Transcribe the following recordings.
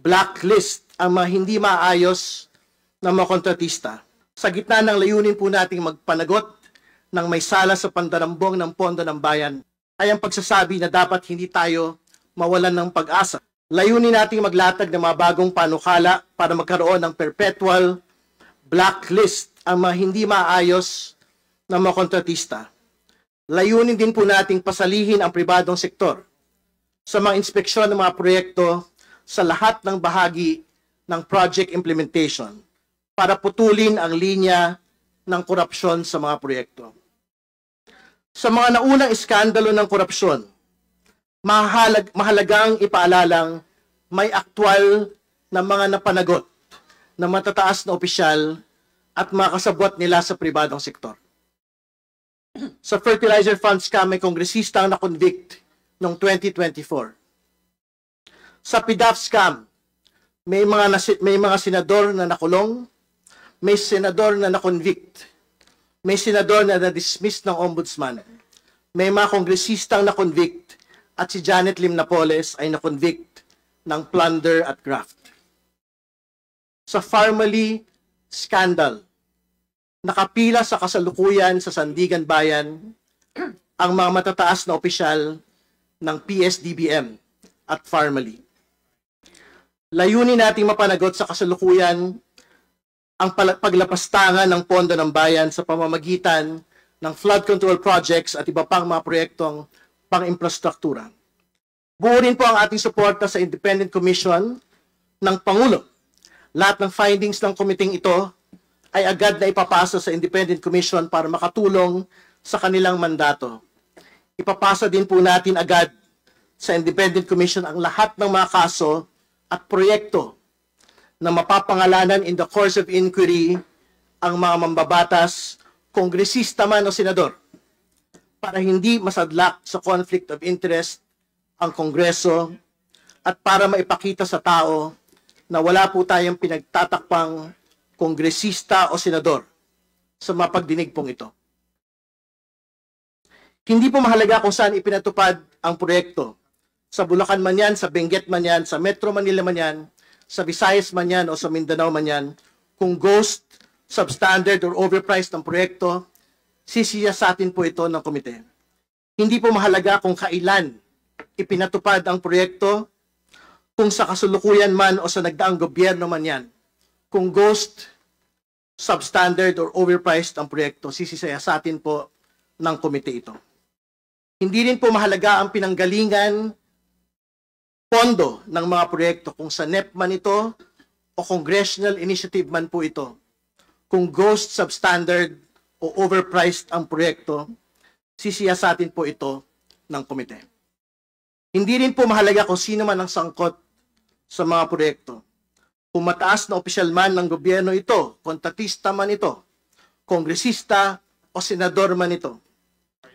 blacklist ang mga hindi maayos na mga kontratista. Sa gitna ng layunin po nating magpanagot ng may sala sa pandarambong ng pondo ng bayan, ay ang pagsasabi na dapat hindi tayo mawalan ng pag-asa. Layunin nating maglatag ng mga bagong panukala para magkaroon ng perpetual blacklist ang mga hindi maayos na mga kontratista. Layunin din po nating pasalihin ang pribadong sektor sa mga inspeksyon ng mga proyekto sa lahat ng bahagi ng project implementation para putulin ang linya ng korupsyon sa mga proyekto. Sa mga naunang iskandalo ng korupsyon, mahalagang ipaalalang may aktwal na mga napanagot na matataas na opisyal at mga kasabwat nila sa pribadong sektor. Sa fertilizer fund scam, may kongresista ang na-convict noong 2024. Sa PDAF scam, may mga senador na nakulong, may senador na na-convict, may senador na na-dismiss ng ombudsman, may mga kongresistang na-convict, at si Janet Lim Napoles ay na-convict ng plunder at graft. Sa Farmally scandal, nakapila sa kasalukuyan sa Sandigan Bayan ang mga matataas na opisyal ng PSDBM at Farmally. Layunin nating mapanagot sa kasalukuyan ang paglapastangan ng pondo ng bayan sa pamamagitan ng flood control projects at iba pang mga proyektong pang-infrastruktura. Buo rin po ang ating suporta sa Independent Commission ng Pangulo. Lahat ng findings ng komiteng ito ay agad na ipapasa sa Independent Commission para makatulong sa kanilang mandato. Ipapasa din po natin agad sa Independent Commission ang lahat ng mga kaso at proyekto na mapapangalanan in the course of inquiry ang mga mambabatas, kongresista man o senador, para hindi masadlak sa conflict of interest ang Kongreso at para maipakita sa tao na wala po tayong pinagtatakpang kongresista o senador sa mapagdinig pong ito. Hindi po mahalaga kung saan ipinatupad ang proyekto. Sa Bulacan man yan, sa Benguet man yan, sa Metro Manila man yan, sa Visayas man yan o sa Mindanao man yan, kung ghost, substandard or overpriced ang proyekto, sisiyasatin po ito ng komite. Hindi po mahalaga kung kailan ipinatupad ang proyekto, kung sa kasulukuyan man o sa nagdaang gobyerno man yan. Kung ghost, substandard or overpriced ang proyekto, sisiyasatin po ng komite ito. Hindi rin po mahalaga ang pinanggalingan pondo ng mga proyekto, kung sa NEP man ito o congressional initiative man po ito. Kung ghost, substandard o overpriced ang proyekto, sisiyasatin po ito ng komite. Hindi rin po mahalaga kung sino man ang sangkot sa mga proyekto. Kung mataas na opisyal man ng gobyerno ito, kontratista man ito, kongresista o senador man ito.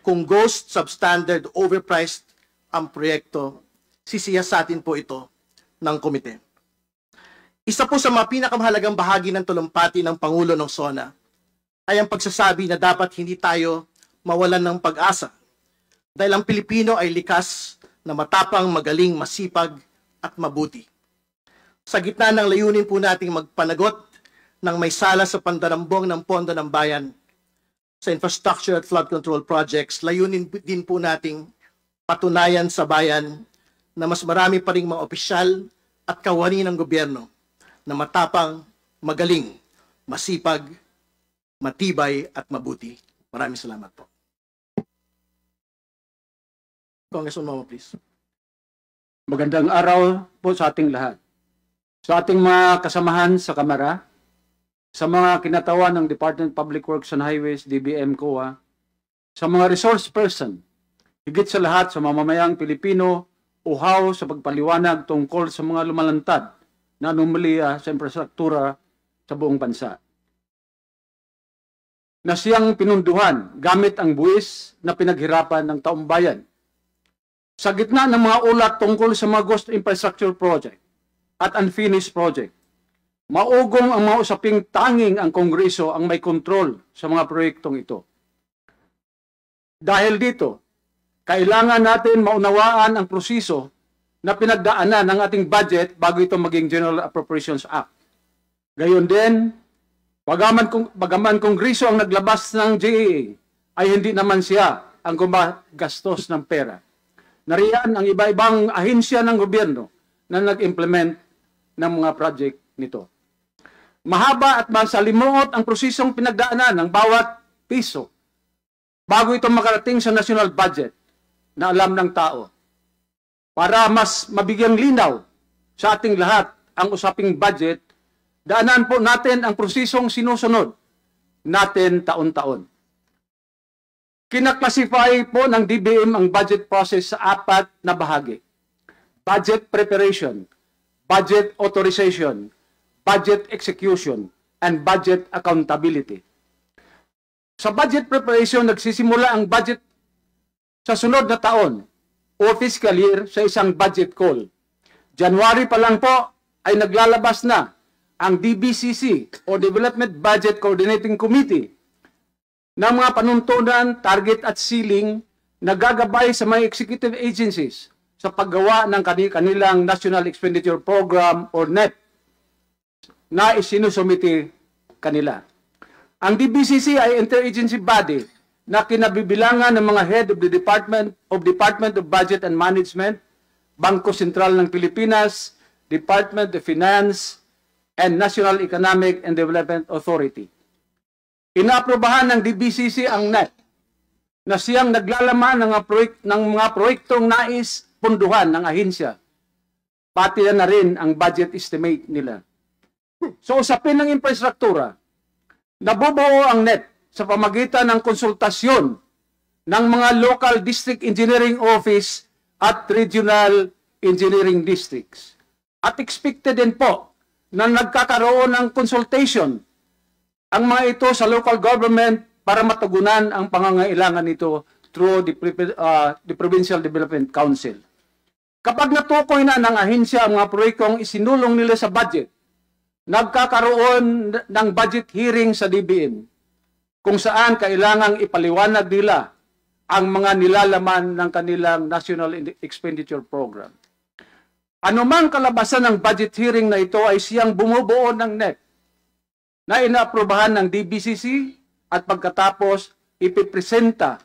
Kung ghost, substandard, overpriced ang proyekto, sisiyasatin po ito ng komite. Isa po sa mga pinakamahalagang bahagi ng talumpati ng Pangulo ng SONA ay ang pagsasabi na dapat hindi tayo mawalan ng pag-asa dahil ang Pilipino ay likas na matapang, magaling, masipag at mabuti. Sa gitna ng layunin po nating magpanagot ng may sala sa pandarambong ng pondo ng bayan sa infrastructure at flood control projects, layunin din po nating patunayan sa bayan na mas marami pa ring mga opisyal at kawani ng gobyerno na matapang, magaling, masipag, matibay at mabuti. Maraming salamat po. Congressman Momo, please. Magandang araw po sa ating lahat. Sa ating mga kasamahan sa Kamara, sa mga kinatawan ng Department of Public Works and Highways, DBM, COA, sa mga resource person, higit sa lahat sa mamamayang Pilipino, uhaw sa pagpaliwanag tungkol sa mga lumalantad na anomalya sa infrastruktura sa buong bansa. Na siyang pinunduhan gamit ang buwis na pinaghirapan ng taong bayan. Sa gitna ng mga ulat tungkol sa mga ghost infrastructure project at unfinished project, maugong ang mga usaping tanging ang Kongreso ang may kontrol sa mga proyektong ito. Dahil dito, kailangan natin maunawaan ang proseso na pinagdaanan ng ating budget bago ito maging General Appropriations Act. Gayon din, bagaman Kongreso ang naglabas ng GAA, ay hindi naman siya ang gumagastos ng pera. Nariyan ang iba-ibang ahensya ng gobyerno na nag-implement ng mga project nito. Mahaba at masalimuot ang prosesong pinagdaanan ng bawat piso bago ito makarating sa national budget na alam ng tao. Para mas mabigyang linaw sa ating lahat ang usaping budget, daanan po natin ang prosesong sinusunod natin taon-taon. Kinaklasify po ng DBM ang budget process sa 4 na bahagi. Budget preparation, budget authorization, budget execution, and budget accountability. Sa budget preparation, nagsisimula ang budget sa sunod na taon o fiscal year sa isang budget call. January pa lang po ay naglalabas na ang DBCC o Development Budget Coordinating Committee ng mga panuntunan, target at ceiling na gagabay sa mga executive agencies sa paggawa ng kanilang National Expenditure Program or NEP na isinusumiti kanila. Ang DBCC ay interagency body na kinabibilangan ng mga head of the Department of Budget and Management, Bangko Sentral ng Pilipinas, Department of Finance, and National Economic and Development Authority. Inaaprobahan ng DBCC ang NEP na siyang naglalaman ng mga proyektong nais punduhan ng ahensya. Pati na rin ang budget estimate nila. So usapin ng infrastruktura, nabubuo ang NEP sa pamagitan ng konsultasyon ng mga local district engineering office at regional engineering districts. At expected din po na nagkakaroon ng consultation ang mga ito sa local government para matugunan ang pangangailangan nito through the Provincial Development Council. Kapag natukoy na ng ahensya ang mga proyektong isinulong nila sa budget, nagkakaroon ng budget hearing sa DBM kung saan kailangang ipaliwanag nila ang mga nilalaman ng kanilang National Expenditure Program. Anumang kalabasan ng budget hearing na ito ay siyang bumubuo ng NEP na inaaprobahan ng DBCC at pagkatapos ipipresenta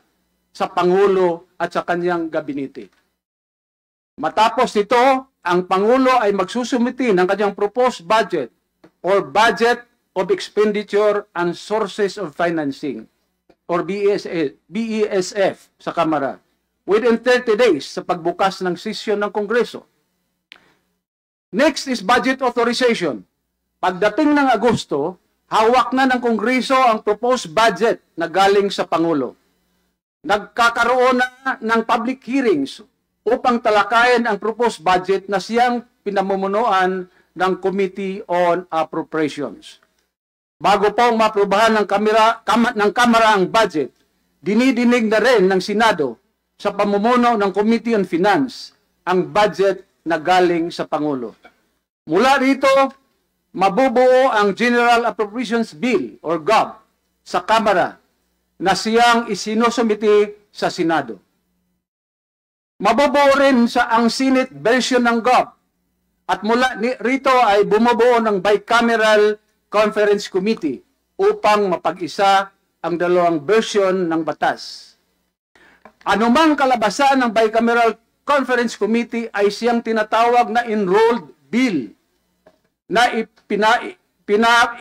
sa Pangulo at sa kanyang gabinete. Matapos ito, ang Pangulo ay magsusumiti ng kanyang proposed budget or Budget of Expenditure and Sources of Financing or BESF sa Kamara within 30 days sa pagbukas ng sesyon ng Kongreso. Next is budget authorization. Pagdating ng Agosto, hawak na ng Kongreso ang proposed budget na galing sa Pangulo. Nagkakaroon na ng public hearings upang talakayin ang proposed budget na siyang pinamumunuan ng Committee on Appropriations. Bago pong maaprubahan ng Kamara ang budget, dinidinig na rin ng Senado sa pamumuno ng Committee on Finance ang budget na galing sa Pangulo. Mula rito, mabubuo ang General Appropriations Bill or GAB sa Kamara na siyang isinusumiti sa Senado. Mabubuo rin ang Senate version ng GAB at mula rito ay bumubuo ng Bicameral Conference Committee upang mapag-isa ang dalawang version ng batas. Anumang kalabasan ng Bicameral Conference Committee ay siyang tinatawag na enrolled bill na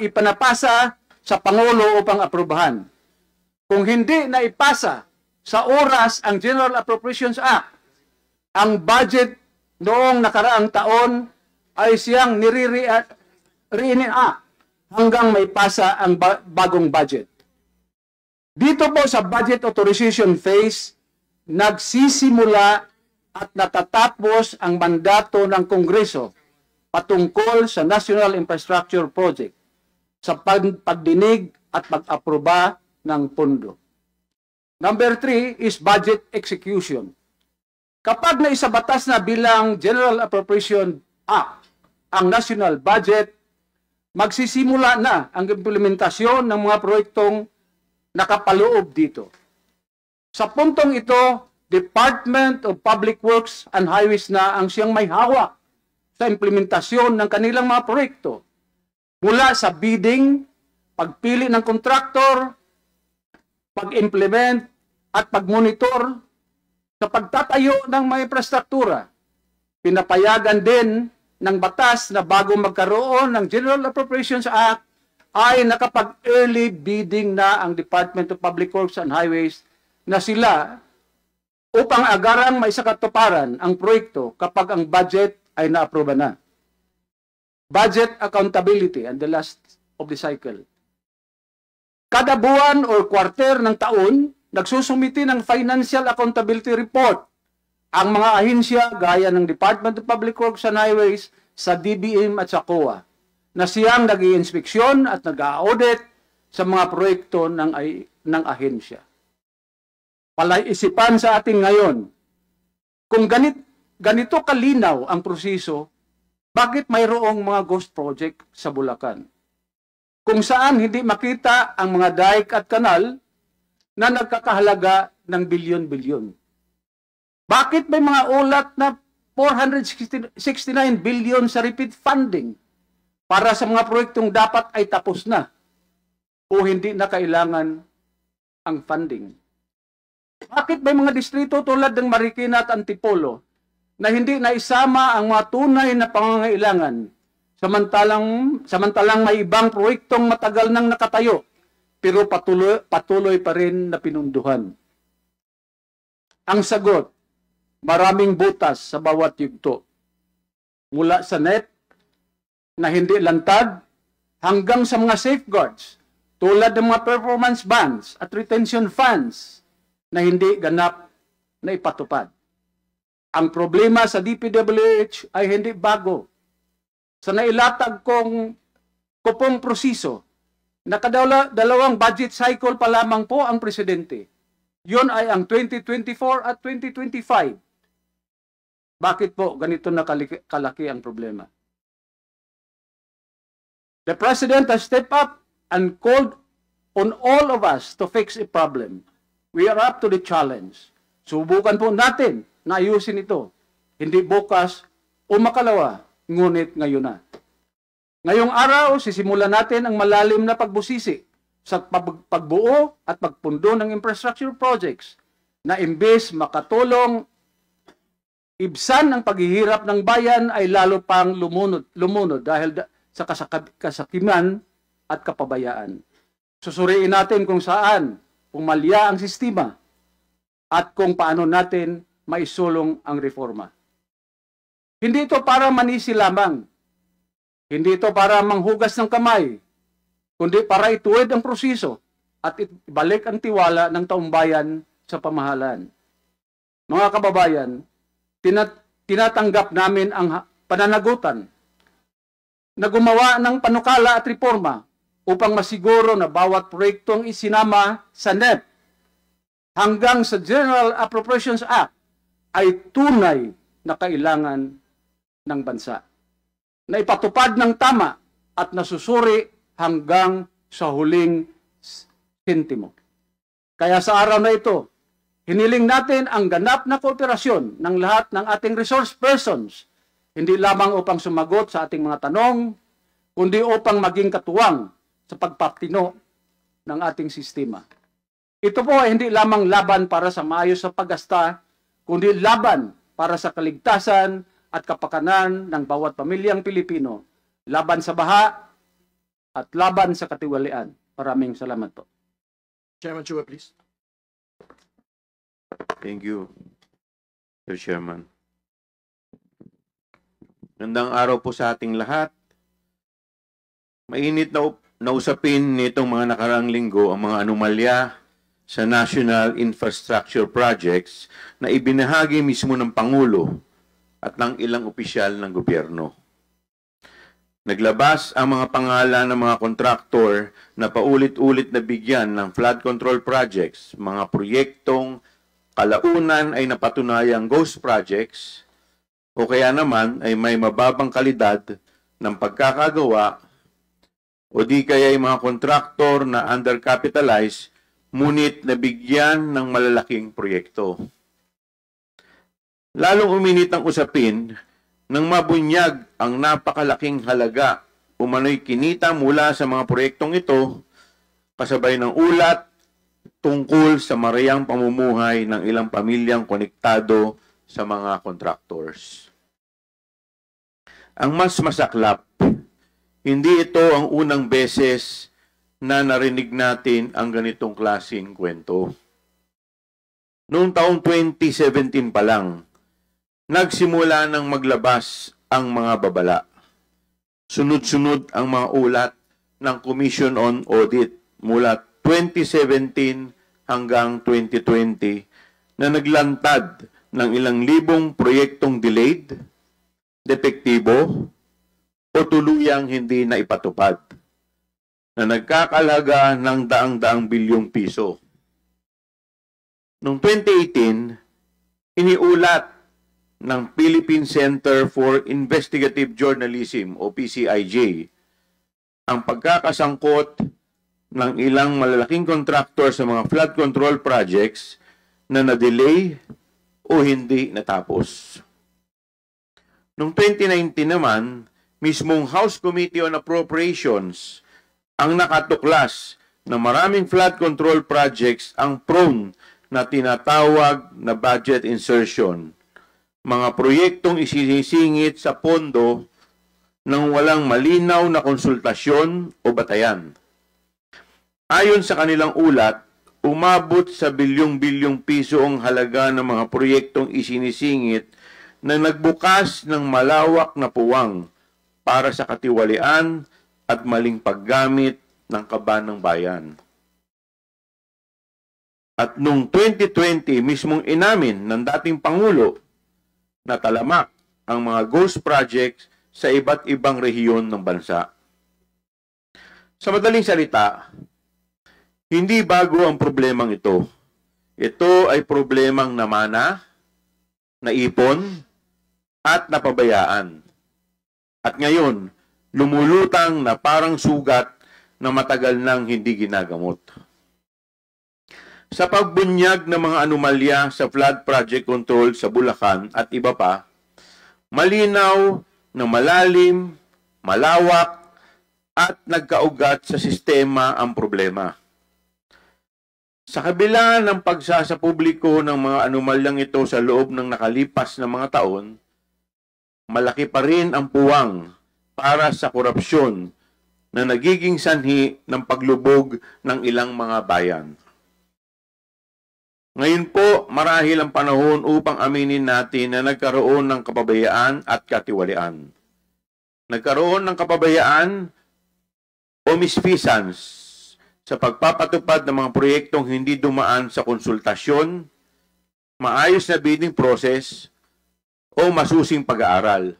ipanapasa sa Pangulo upang aprubahan. Kung hindi na ipasa sa oras ang General Appropriations Act, ang budget noong nakaraang taon ay siyang nire-enact hanggang may pasa ang bagong budget. Dito po sa budget authorization phase, nagsisimula at natatapos ang mandato ng Kongreso patungkol sa National Infrastructure Project sa pagdinig at pag-aproba ng pondo. Number 3 is budget execution. Kapag naisabatas na bilang General Appropriation Act ang national budget, magsisimula na ang implementasyon ng mga proyektong nakapaloob dito. Sa puntong ito, Department of Public Works and Highways na ang siyang may hawak sa implementasyon ng kanilang mga proyekto. Mula sa bidding, pagpili ng kontraktor, pag-implement at pag-monitor sa pagtatayo ng mga infrastruktura. Pinapayagan din ng batas na bago magkaroon ng General Appropriations Act ay nakapag-early bidding na ang Department of Public Works and Highways na sila upang agarang maisakatuparan ang proyekto kapag ang budget ay na-aproba na. Budget accountability and the last of the cycle. Kada buwan o quarter ng taon, nagsusumiti ng Financial Accountability Report ang mga ahensya gaya ng Department of Public Works and Highways sa DBM at sa COA na siyang nag-i-inspeksyon at nag-audit sa mga proyekto ng ahensya. Palaisipan sa atin ngayon, kung ganito kalinaw ang proseso, bakit mayroong mga ghost project sa Bulacan? Kung saan hindi makita ang mga dike at kanal na nagkakahalaga ng bilyon-bilyon. Bakit may mga ulat na 469 billion sa repeat funding para sa mga proyektong dapat ay tapos na o hindi na kailangan ang funding? Bakit may mga distrito tulad ng Marikina at Antipolo na hindi naisama ang mga tunay na pangangailangan samantalang may ibang proyektong matagal nang nakatayo pero patuloy pa rin na pinunduhan? Ang sagot, maraming butas sa bawat yugto. Mula sa NEP na hindi lantad hanggang sa mga safeguards tulad ng mga performance bans at retention funds na hindi ganap na ipatupad. Ang problema sa DPWH ay hindi bago. Sa nailatag kong kupong proseso, nakadalawang budget cycle pa lamang po ang presidente. Yun ay ang 2024 at 2025. Bakit po ganito na kalaki ang problema? The president has stepped up and called on all of us to fix a problem. We are up to the challenge. Subukan po natin na ayusin ito. Hindi bukas o makalawa, ngunit ngayon na. Ngayong araw, sisimulan natin ang malalim na pagbusisi sa pagbuo at pagpundo ng infrastructure projects na imbes makatulong ibsan ang paghihirap ng bayan ay lalo pang lumunod dahil sa kasakiman at kapabayaan. Susuriin natin kung saan pumalya ang sistema at kung paano natin maisulong ang reforma. Hindi ito para manisi lamang. Hindi ito para manghugas ng kamay, kundi para ituwid ang proseso at ibalik ang tiwala ng taumbayan sa pamahalaan. Mga kababayan, tinatanggap namin ang pananagutan na gumawa ng panukala at reforma upang masiguro na bawat proyektong isinama sa NEP hanggang sa General Appropriations Act ay tunay na kailangan ng bansa, na ipatupad ng tama at nasusuri hanggang sa huling sentimo. Kaya sa araw na ito, hiniling natin ang ganap na kooperasyon ng lahat ng ating resource persons, hindi lamang upang sumagot sa ating mga tanong, kundi upang maging katuwang sa pagpapatino ng ating sistema. Ito po ay hindi lamang laban para sa maayos sa paggasta, kundi laban para sa kaligtasan at kapakanan ng bawat pamilyang Pilipino, laban sa baha at laban sa katiwalian. Maraming salamat po. Chairman Chua, please. Thank you, Sir Chairman. Gandang araw po sa ating lahat. Mainit na usapin nitong mga nakaraang linggo ang mga anomalya sa National Infrastructure Projects na ibinahagi mismo ng Pangulo at ng ilang opisyal ng gobyerno. Naglabas ang mga pangalan ng mga kontraktor na paulit-ulit na bigyan ng flood control projects, mga proyektong kalaunan ay napatunayang ghost projects o kaya naman ay may mababang kalidad ng pagkakagawa o di kaya ay mga kontraktor na undercapitalized ngunit nabigyan ng malalaking proyekto. Lalong uminit ang usapin nang mabunyag ang napakalaking halaga umano'y kinita mula sa mga proyektong ito, kasabay ng ulat tungkol sa marayang pamumuhay ng ilang pamilyang konektado sa mga contractors. Ang mas masaklap, hindi ito ang unang beses na narinig natin ang ganitong klaseng kwento. Noong taong 2017 pa lang, nagsimula nang maglabas ang mga babala. Sunod-sunod ang mga ulat ng Commission on Audit mula 2017 hanggang 2020 na naglantad ng ilang libong proyektong delayed, depektibo, o tuluyang hindi na ipatupad na nagkakalaga ng daang-daang bilyong piso. Noong 2018, iniulat ng Philippine Center for Investigative Journalism o PCIJ ang pagkakasangkot ng ilang malalaking contractor sa mga flood control projects na na-delay o hindi natapos. Noong 2019 naman, mismong House Committee on Appropriations ang nakatuklas na maraming flood control projects ang prone na tinatawag na budget insertion, mga proyektong isinisingit sa pondo nang walang malinaw na konsultasyon o batayan. Ayon sa kanilang ulat, umabot sa bilyong-bilyong piso ang halaga ng mga proyektong isinisingit na nagbukas ng malawak na puwang para sa katiwalian at maling paggamit ng kaban ng bayan. At noong 2020, mismong inamin ng dating Pangulo na talamak ang mga ghost projects sa iba't ibang rehiyon ng bansa. Sa madaling salita, hindi bago ang problemang ito. Ito ay problemang namana, naipon, at napabayaan. At ngayon, lumulutang na parang sugat na matagal nang hindi ginagamot. Sa pagbunyag ng mga anomalya sa flood project control sa Bulacan at iba pa, malinaw na malalim, malawak, at nagkaugat sa sistema ang problema. Sa kabila ng pagsasapubliko ng mga anomalyang ito sa loob ng nakalipas na mga taon, malaki pa rin ang puwang para sa korupsyon na nagiging sanhi ng paglubog ng ilang mga bayan. Ngayon po, marahil ang panahon upang aminin natin na nagkaroon ng kapabayaan at katiwalian. Nagkaroon ng kapabayaan o misfeasance sa pagpapatupad ng mga proyektong hindi dumaan sa konsultasyon, maayos na bidding process, o masusing pag-aaral.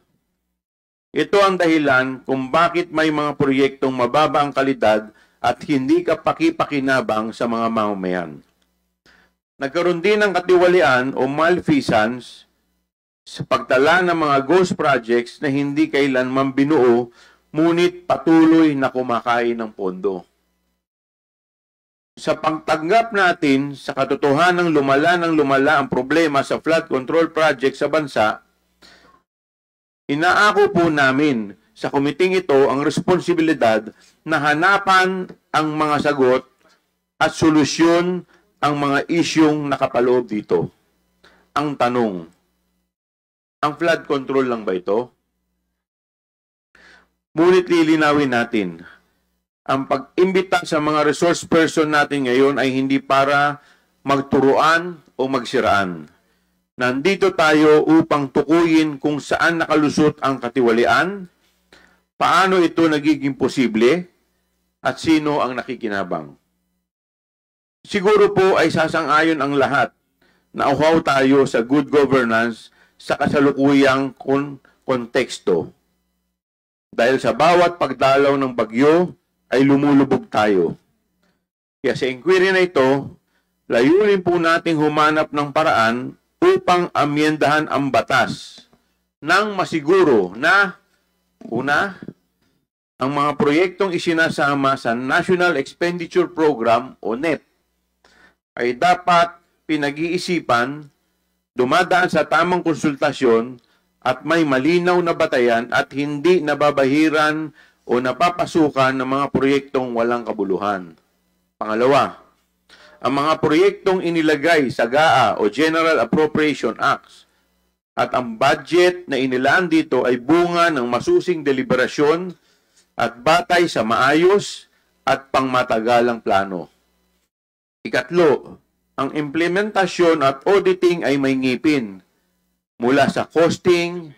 Ito ang dahilan kung bakit may mga proyektong mababa ang kalidad at hindi kapaki-pakinabang sa mga mamamayan. Nagkaroon din ng katiwalian o malfeasance sa pagtala ng mga ghost projects na hindi kailanman binuo, ngunit patuloy na kumakain ng pondo. Sa pagtanggap natin sa katotohanang lumala ang problema sa flood control project sa bansa, inaako po namin sa komiting ito ang responsibilidad na hanapan ang mga sagot at solusyon ang mga isyong nakapaloob dito. Ang tanong, ang flood control lang ba ito? Ngunit lilinawin natin, ang pag-imbita sa mga resource person natin ngayon ay hindi para magturuan o magsiraan. Nandito tayo upang tukuyin kung saan nakalusot ang katiwalian, paano ito nagiging posible, at sino ang nakikinabang. Siguro po ay sasang-ayon ang lahat na uhaw tayo sa good governance sa kasalukuyang konteksto. Dahil sa bawat pagdalaw ng bagyo ay lumulubog tayo. Kaya sa inquiry na ito, layunin po nating humanap ng paraan upang amyendahan ang batas nang masiguro na, una, ang mga proyektong isinasama sa National Expenditure Program o NEP ay dapat pinag-iisipan dumadaan sa tamang konsultasyon at may malinaw na batayan at hindi nababahiran o napapasukan ng mga proyektong walang kabuluhan. Pangalawa, ang mga proyektong inilagay sa GAA o General Appropriation Acts at ang budget na inilaan dito ay bunga ng masusing deliberasyon at batay sa maayos at pangmatagalang plano. Ikatlo, ang implementasyon at auditing ay may ngipin mula sa costing,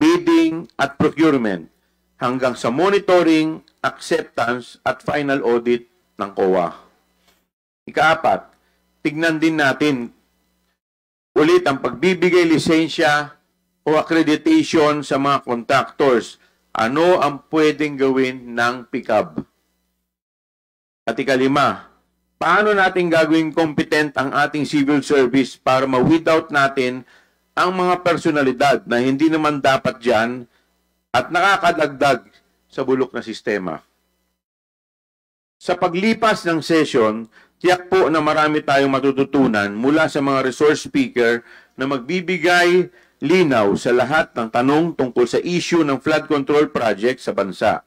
bidding at procurement hanggang sa monitoring, acceptance at final audit ng COA. Ikaapat, tignan din natin ulit ang pagbibigay lisensya o accreditation sa mga contractors. Ano ang pwedeng gawin ng PICAB? At ikalima, paano natin gagawing competent ang ating civil service para ma-weed out natin ang mga personalidad na hindi naman dapat dyan at nakakadagdag sa bulok na sistema? Sa paglipas ng session, tiyak po na marami tayong matututunan mula sa mga resource speaker na magbibigay linaw sa lahat ng tanong tungkol sa issue ng flood control project sa bansa.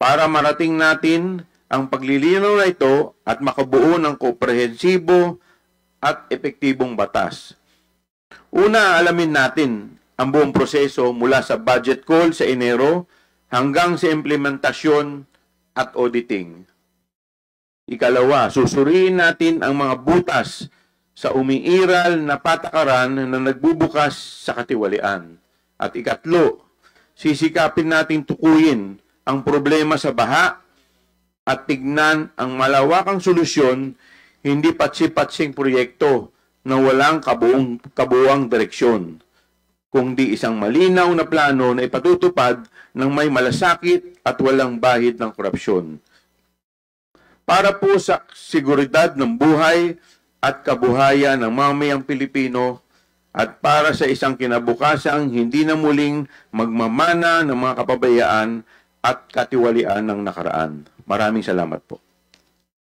Para marating natin ang paglilinaw na ito at makabuo ng komprehensibo at epektibong batas. Una, alamin natin ang buong proseso mula sa budget call sa Enero hanggang sa implementasyon at auditing. Ikalawa, susuriin natin ang mga butas sa umiiral na patakaran na nagbubukas sa katiwalian. At ikatlo, sisikapin natin tukuyin ang problema sa baha at tignan ang malawakang solusyon, hindi patsi-patsing proyekto na walang kabuuang direksyon, kundi isang malinaw na plano na ipatutupad ng may malasakit at walang bahid ng korupsyon. Para po sa seguridad ng buhay at kabuhayan ng mamayang Pilipino at para sa isang kinabukasang hindi na muling magmamana ng mga kapabayaan at katiwalian ng nakaraan. Maraming salamat po.